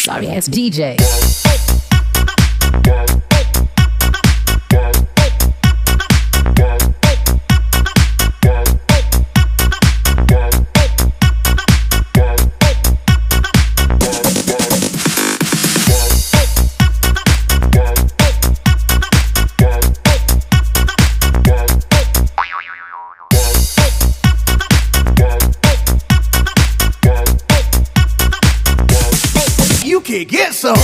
Sorry ass DJ. You can get some.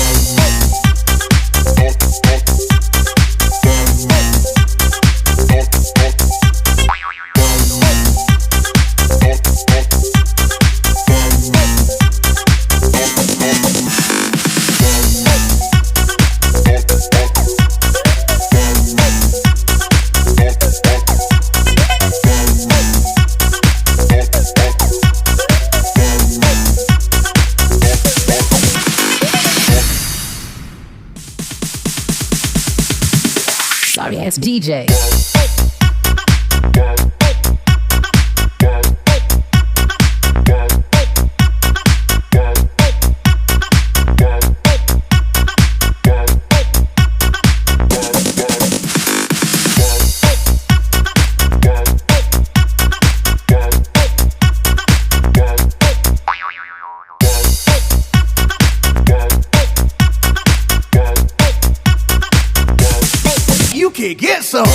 Sorry ass DJ. You can get some.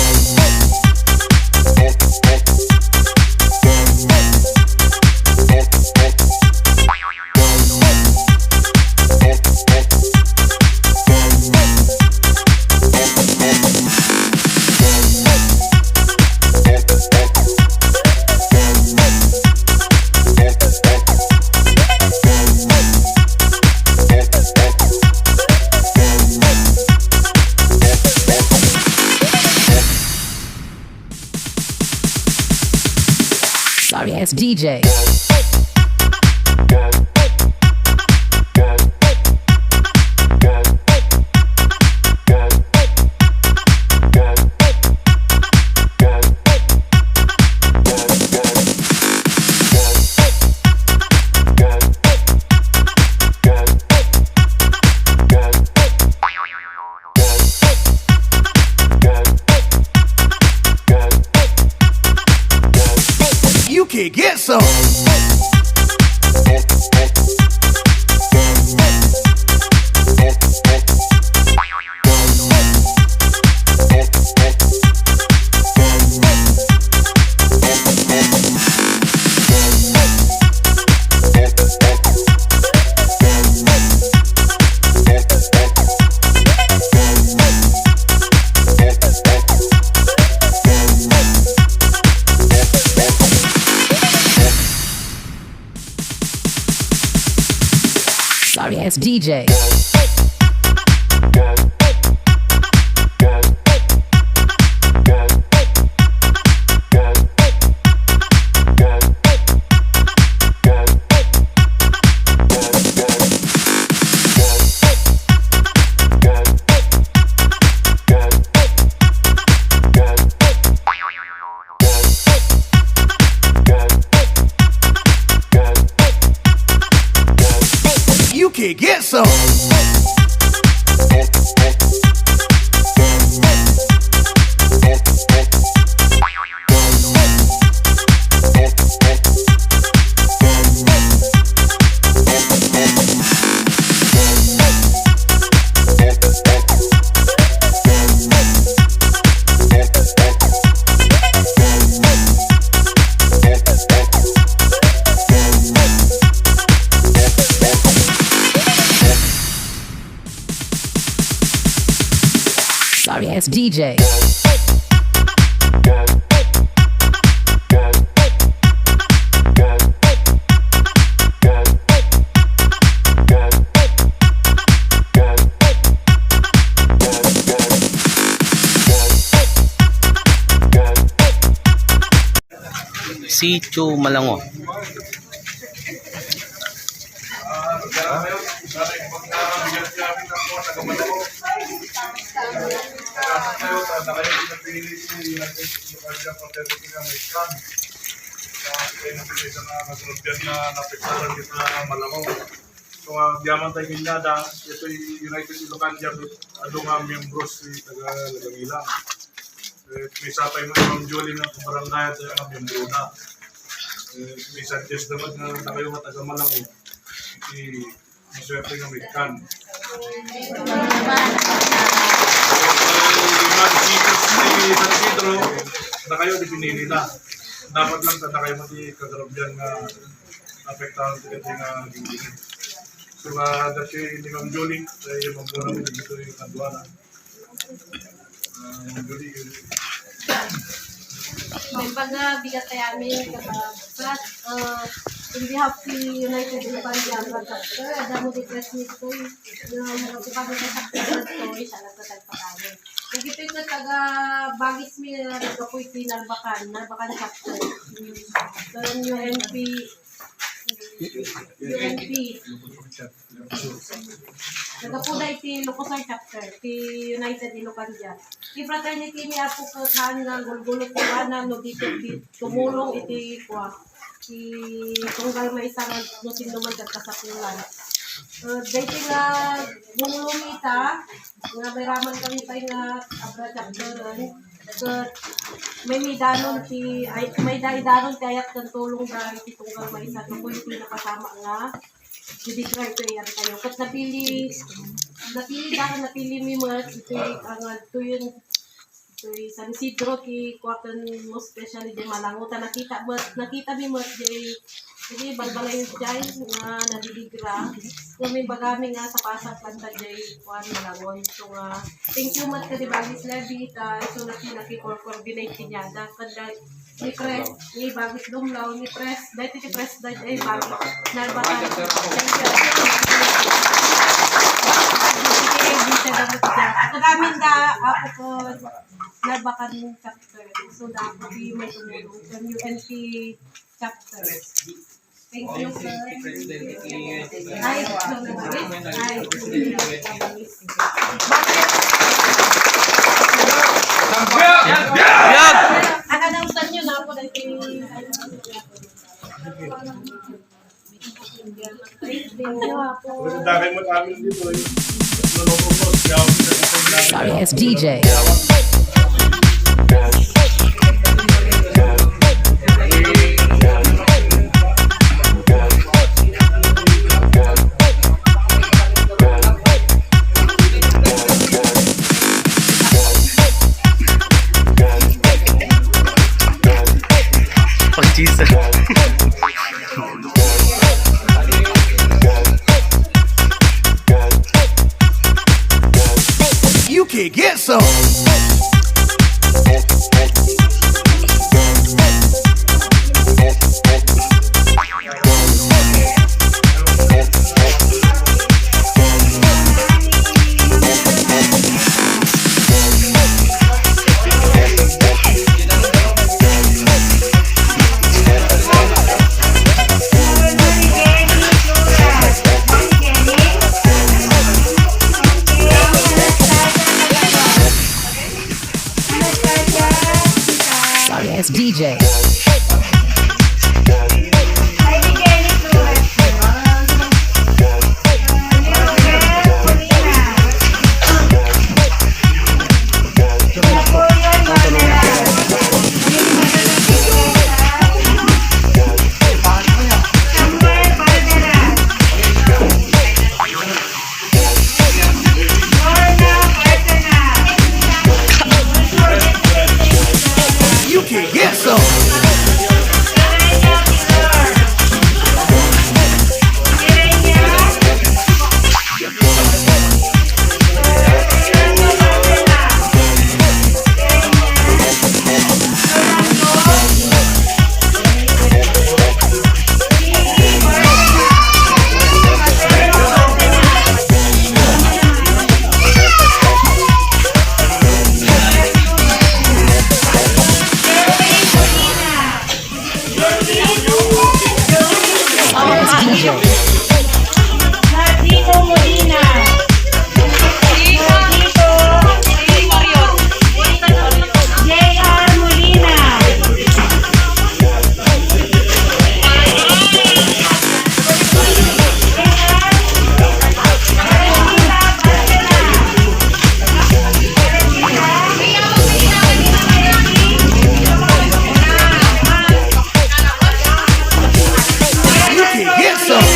Sorry ass DJ. You can get some. Sorry ass DJ. You can get some. Sorry ass DJ. Sitio, Malango. Naapektuhan kita Malango. So So, diamant tayo ginyada, ito yung United Ilocandia, ano nga miyembros si taga Lagangilang. May sapay mo yung Julie ng barangay at yung miyembro na. May suggest naman na kayo nga taga Malango. Maswerte nga may kan. Sa Sitio, na kayo di pinili na. Dapat lang na kayo mati kagarabyan nga apektahan sa nga gingin. So, dati ni Ma'am Jolie, yung mamuna mo dito yung kanduana. Ma'am Jolie, yun. May bigat tayo amin kapag in behalf of United Ilocandia Abra chapter, ada mo di-press nito yung kapag nasaktan ito, isa lang tatagpakain. Nagito yung taga bagis mi ito po iti NARVACAN chapter. So, yung UNP. Nagapuna iti Lucosar chapter, iti United Ilocandia. Iti fraternity niya po kataan nga gulgulot ko na no dito tumulong iti kwa. Tunggal may isang no sinuman kasapulan. Dito nga bumulumita, nga may raman kami tayo nga Abra chapter. May danon may danon kayat ng tulong dahil tunggal may isa no po yung pinakasama nga didikray ito yan kayo. Kat napili mi mo ito ang ito yun San Isidro ki kuwakan mo specially di Malango ta nakita mi mo di balbalay dyan nga nadidigra may bagami nga sa pasat lanta dyan kuwan Malangon so nga thank you much ka di Bagis Levy ta so naki-coordinate niya kada ni press ni Bagis Dumlaw ni press dahil ti press dahil ay Bagis NARVACAN kagamin da ako ko NARVACAN chapter. So, dapat may tumulong from UNP chapter. Thank you, sir. Ay, announce nyo na ako dahil Dahil mo namin dito, Sorry, it's DJ. Jesus. You can get some. It's DJ. You can get some. get some.